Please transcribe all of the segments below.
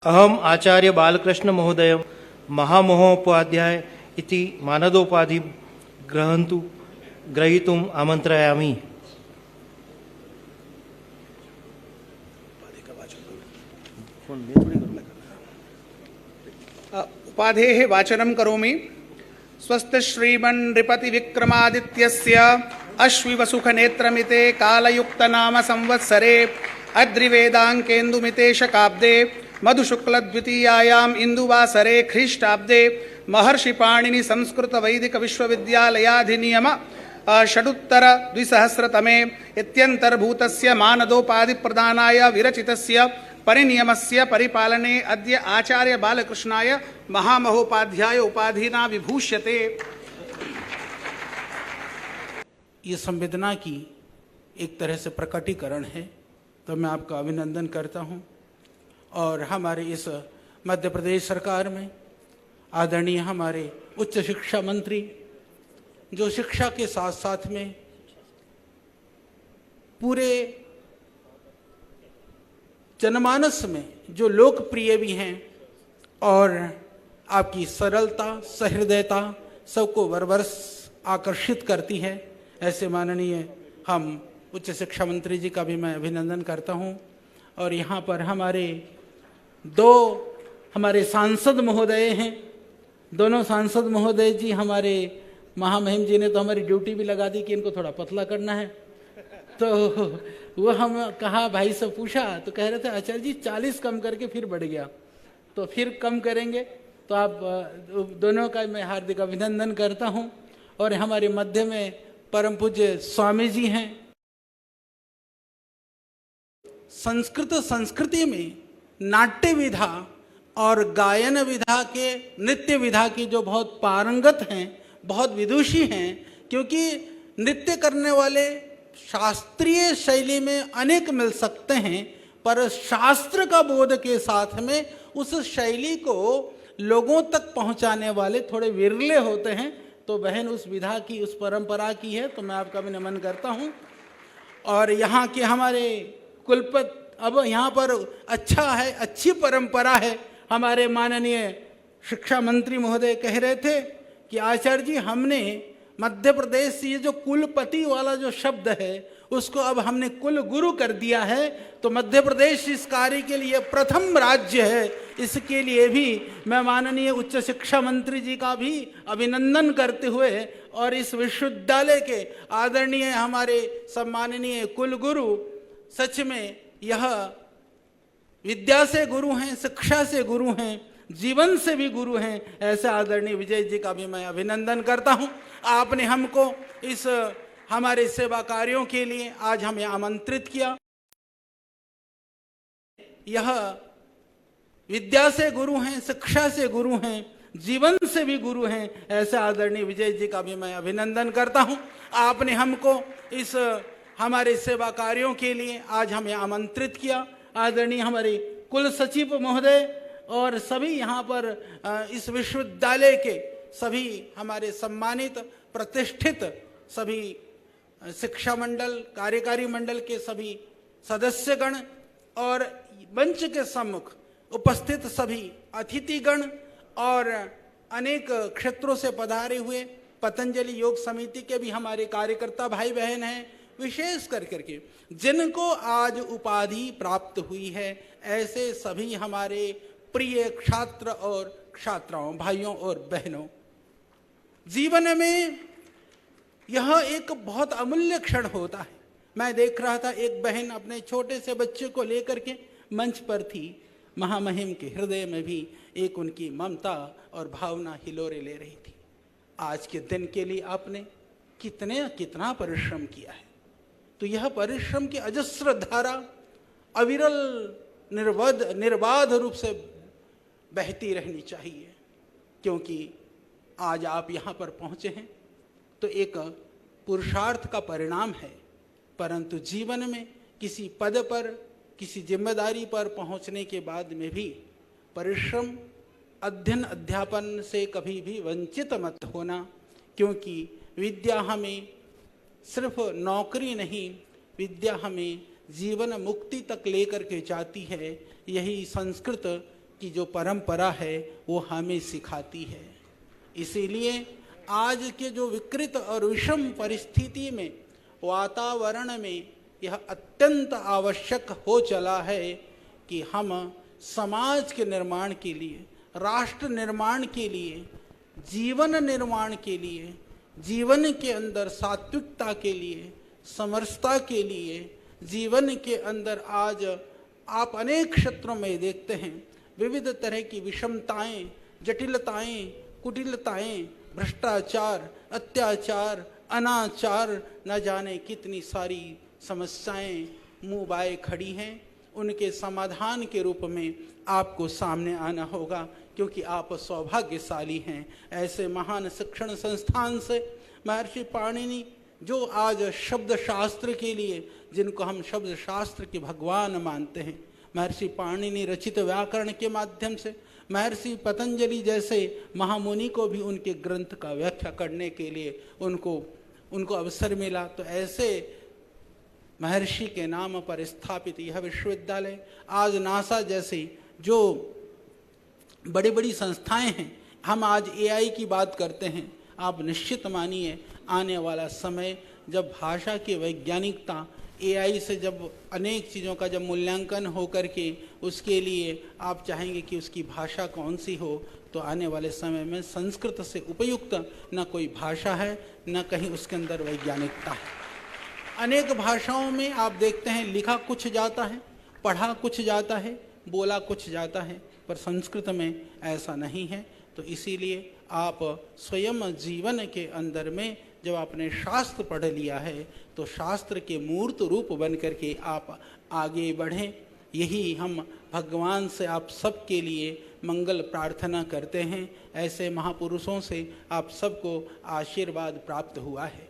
अहम आचार्य बालकृष्ण महोदय महामहोपाध्याय इति मानदोपाधि ग्रहीतुम् आमन्त्रयामि। उपाधेः वाचनं करोमि। स्वस्ति श्रीमन्नृपतिविक्रमादित्यस्य अश्विवसुखनेत्रमिते कालयुक्तनाम संवत्सरे अद्रिवेदाङ्केन्दुमिते शकाब्दे मधुशुक्लद्वितीयायाम् इन्दुवासरे ख्रीष्टाब्दे महर्षिपाणिनि संस्कृतवैदिकविश्वविद्यालयाधिनियम षडुत्तर द्विसहस्रतमे इत्यन्तर्भूतस्य मानदोपाधिप्रदानाय विरचितस्य परिनियमस्य परिपालने अद्य आचार्य बालकृष्णाय महामहोपाध्याय उपाधिना विभूष्यते। ये संवेदना की एक तरह से प्रकटीकरण है, तो मैं आपका अभिनंदन करता हूं। और हमारे इस मध्य प्रदेश सरकार में आदरणीय हमारे उच्च शिक्षा मंत्री, जो शिक्षा के साथ साथ में पूरे जनमानस में जो लोकप्रिय भी हैं और आपकी सरलता सहृदयता सबको बरबस आकर्षित करती है, ऐसे माननीय हम उच्च शिक्षा मंत्री जी का भी मैं अभिनंदन करता हूं। और यहाँ पर हमारे सांसद महोदय हैं। दोनों सांसद महोदय जी, हमारे महामहिम जी ने तो हमारी ड्यूटी भी लगा दी कि इनको थोड़ा पतला करना है। तो वो हम कहा, भाई से पूछा तो कह रहे थे आचार्य जी 40 कम करके फिर बढ़ गया, तो फिर कम करेंगे। तो आप दोनों का मैं हार्दिक अभिनंदन करता हूं। और हमारे मध्य में परम पूज्य स्वामी जी हैं। संस्कृत संस्कृति में नाट्य विधा और गायन विधा के, नृत्य विधा की जो बहुत पारंगत हैं, बहुत विदुषी हैं, क्योंकि नृत्य करने वाले शास्त्रीय शैली में अनेक मिल सकते हैं, पर शास्त्र का बोध के साथ में उस शैली को लोगों तक पहुंचाने वाले थोड़े विरले होते हैं। तो बहन उस विधा की, उस परंपरा की है, तो मैं आपका भी नमन करता हूं। और यहाँ के हमारे कुलपति, अब यहाँ पर अच्छा है, अच्छी परंपरा है। हमारे माननीय शिक्षा मंत्री महोदय कह रहे थे कि आचार्य जी, हमने मध्य प्रदेश से ये जो कुलपति वाला जो शब्द है उसको अब हमने कुल गुरु कर दिया है। तो मध्य प्रदेश इस कार्य के लिए प्रथम राज्य है। इसके लिए भी मैं माननीय उच्च शिक्षा मंत्री जी का भी अभिनंदन करते हुए और इस विश्वविद्यालय के आदरणीय हमारे सम्माननीय कुलगुरु, सच में यह विद्या से गुरु हैं, शिक्षा से गुरु हैं, जीवन से भी गुरु हैं, ऐसे आदरणीय विजय जी का भी मैं अभिनंदन करता हूं। आपने हमको इस हमारे सेवा कार्यों के लिए आज हमें आमंत्रित किया। यह विद्या से गुरु हैं, शिक्षा से गुरु हैं, जीवन से भी गुरु हैं, ऐसे आदरणीय विजय जी का भी मैं अभिनंदन करता हूं। आपने हमको इस हमारे सेवा कार्यों के लिए आज हमें आमंत्रित किया। आदरणीय हमारे कुल सचिव महोदय और सभी यहाँ पर इस विश्वविद्यालय के सभी हमारे सम्मानित प्रतिष्ठित सभी शिक्षा मंडल, कार्यकारी मंडल के सभी सदस्यगण और मंच के सम्मुख उपस्थित सभी अतिथिगण और अनेक क्षेत्रों से पधारे हुए पतंजलि योग समिति के भी हमारे कार्यकर्ता भाई बहन हैं, विशेष करके जिनको आज उपाधि प्राप्त हुई है, ऐसे सभी हमारे प्रिय छात्र और छात्राओं, भाइयों और बहनों, जीवन में यह एक बहुत अमूल्य क्षण होता है। मैं देख रहा था एक बहन अपने छोटे से बच्चे को लेकर के मंच पर थी। महामहिम के हृदय में भी एक उनकी ममता और भावना हिलोरे ले रही थी। आज के दिन के लिए आपने कितना परिश्रम किया है। तो यह परिश्रम की अजस्र धारा अविरल निर्बाध रूप से बहती रहनी चाहिए, क्योंकि आज आप यहाँ पर पहुँचे हैं तो एक पुरुषार्थ का परिणाम है। परंतु जीवन में किसी पद पर, किसी जिम्मेदारी पर पहुँचने के बाद में भी परिश्रम, अध्ययन अध्यापन से कभी भी वंचित मत होना, क्योंकि विद्या हमें सिर्फ नौकरी नहीं, विद्या हमें जीवन मुक्ति तक लेकर के जाती है। यही संस्कृत की जो परंपरा है वो हमें सिखाती है। इसीलिए आज के जो विकृत और विषम परिस्थिति में, वातावरण में यह अत्यंत आवश्यक हो चला है कि हम समाज के निर्माण के लिए, राष्ट्र निर्माण के लिए, जीवन निर्माण के लिए, जीवन के अंदर सात्विकता के लिए, समरसता के लिए, जीवन के अंदर आज आप अनेक क्षेत्रों में देखते हैं विविध तरह की विषमताएं, जटिलताएं, कुटिलताएं, भ्रष्टाचार, अत्याचार, अनाचार, न जाने कितनी सारी समस्याएं मुँह बाए खड़ी हैं। उनके समाधान के रूप में आपको सामने आना होगा, क्योंकि आप सौभाग्यशाली हैं। ऐसे महान शिक्षण संस्थान से महर्षि पाणिनि, जो आज शब्द शास्त्र के लिए, जिनको हम शब्द शास्त्र के भगवान मानते हैं, महर्षि पाणिनि रचित व्याकरण के माध्यम से महर्षि पतंजलि जैसे महामुनि को भी उनके ग्रंथ का व्याख्या करने के लिए उनको अवसर मिला। तो ऐसे महर्षि के नाम पर स्थापित यह विश्वविद्यालय आज नासा जैसी जो बड़ी बड़ी संस्थाएं हैं, हम आज एआई की बात करते हैं, आप निश्चित मानिए आने वाला समय जब भाषा की वैज्ञानिकता एआई से जब अनेक चीज़ों का जब मूल्यांकन हो करके उसके लिए आप चाहेंगे कि उसकी भाषा कौन सी हो, तो आने वाले समय में संस्कृत से उपयुक्त न कोई भाषा है, न कहीं उसके अंदर वैज्ञानिकता है। अनेक भाषाओं में आप देखते हैं लिखा कुछ जाता है, पढ़ा कुछ जाता है, बोला कुछ जाता है, पर संस्कृत में ऐसा नहीं है। तो इसीलिए आप स्वयं जीवन के अंदर में जब आपने शास्त्र पढ़ लिया है तो शास्त्र के मूर्त रूप बन करके आप आगे बढ़ें। यही हम भगवान से आप सबके लिए मंगल प्रार्थना करते हैं। ऐसे महापुरुषों से आप सबको आशीर्वाद प्राप्त हुआ है।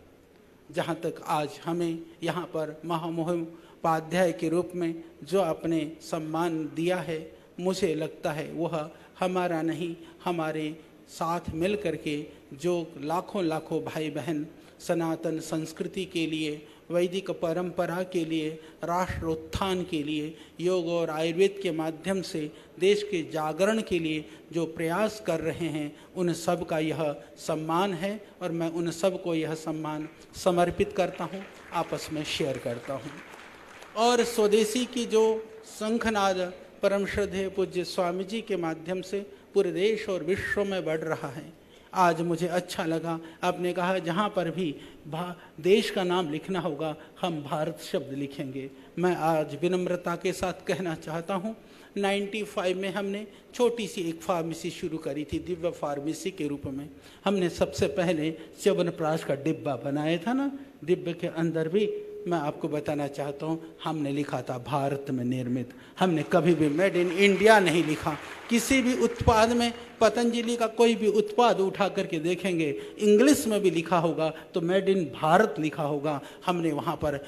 जहाँ तक आज हमें यहाँ पर महामहोपाध्याय के रूप में जो आपने सम्मान दिया है, मुझे लगता है वह हमारा नहीं, हमारे साथ मिल करके जो लाखों लाखों भाई बहन सनातन संस्कृति के लिए, वैदिक परंपरा के लिए, राष्ट्रोत्थान के लिए, योग और आयुर्वेद के माध्यम से देश के जागरण के लिए जो प्रयास कर रहे हैं, उन सब का यह सम्मान है और मैं उन सब को यह सम्मान समर्पित करता हूँ, आपस में शेयर करता हूँ। और स्वदेशी की जो शंखनाद परम श्रद्धेय पूज्य स्वामी जी के माध्यम से पूरे देश और विश्व में बढ़ रहा है, आज मुझे अच्छा लगा। आपने कहा जहाँ पर भी देश का नाम लिखना होगा हम भारत शब्द लिखेंगे। मैं आज विनम्रता के साथ कहना चाहता हूँ, 95 में हमने छोटी सी एक फार्मेसी शुरू करी थी, दिव्य फार्मेसी के रूप में। हमने सबसे पहले च्यवनप्राश का डिब्बा बनाया था ना, डिब्बे के अंदर भी मैं आपको बताना चाहता हूँ हमने लिखा था भारत में निर्मित। हमने कभी भी मेड इन इंडिया नहीं लिखा। किसी भी उत्पाद में पतंजलि का कोई भी उत्पाद उठा करके देखेंगे, इंग्लिश में भी लिखा होगा तो मेड इन भारत लिखा होगा। हमने वहाँ पर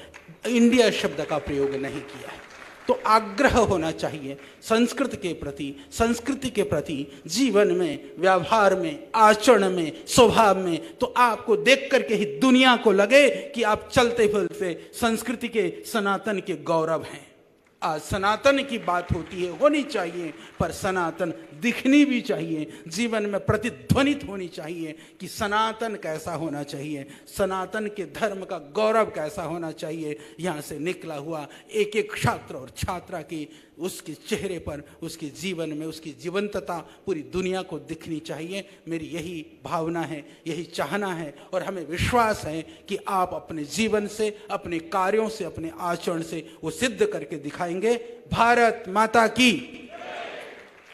इंडिया शब्द का प्रयोग नहीं किया है। तो आग्रह होना चाहिए संस्कृत के प्रति, संस्कृति के प्रति, जीवन में, व्यवहार में, आचरण में, स्वभाव में। तो आपको देख करके ही दुनिया को लगे कि आप चलते फिरते संस्कृति के, सनातन के गौरव हैं। आज सनातन की बात होती है, होनी चाहिए, पर सनातन दिखनी भी चाहिए, जीवन में प्रतिध्वनित होनी चाहिए कि सनातन कैसा होना चाहिए, सनातन के धर्म का गौरव कैसा होना चाहिए। यहाँ से निकला हुआ एक एक छात्र और छात्रा की उसके चेहरे पर, उसके जीवन में, उसकी जीवंतता पूरी दुनिया को दिखनी चाहिए। मेरी यही भावना है, यही चाहना है और हमें विश्वास है कि आप अपने जीवन से, अपने कार्यों से, अपने आचरण से वो सिद्ध करके दिखाएंगे। भारत माता की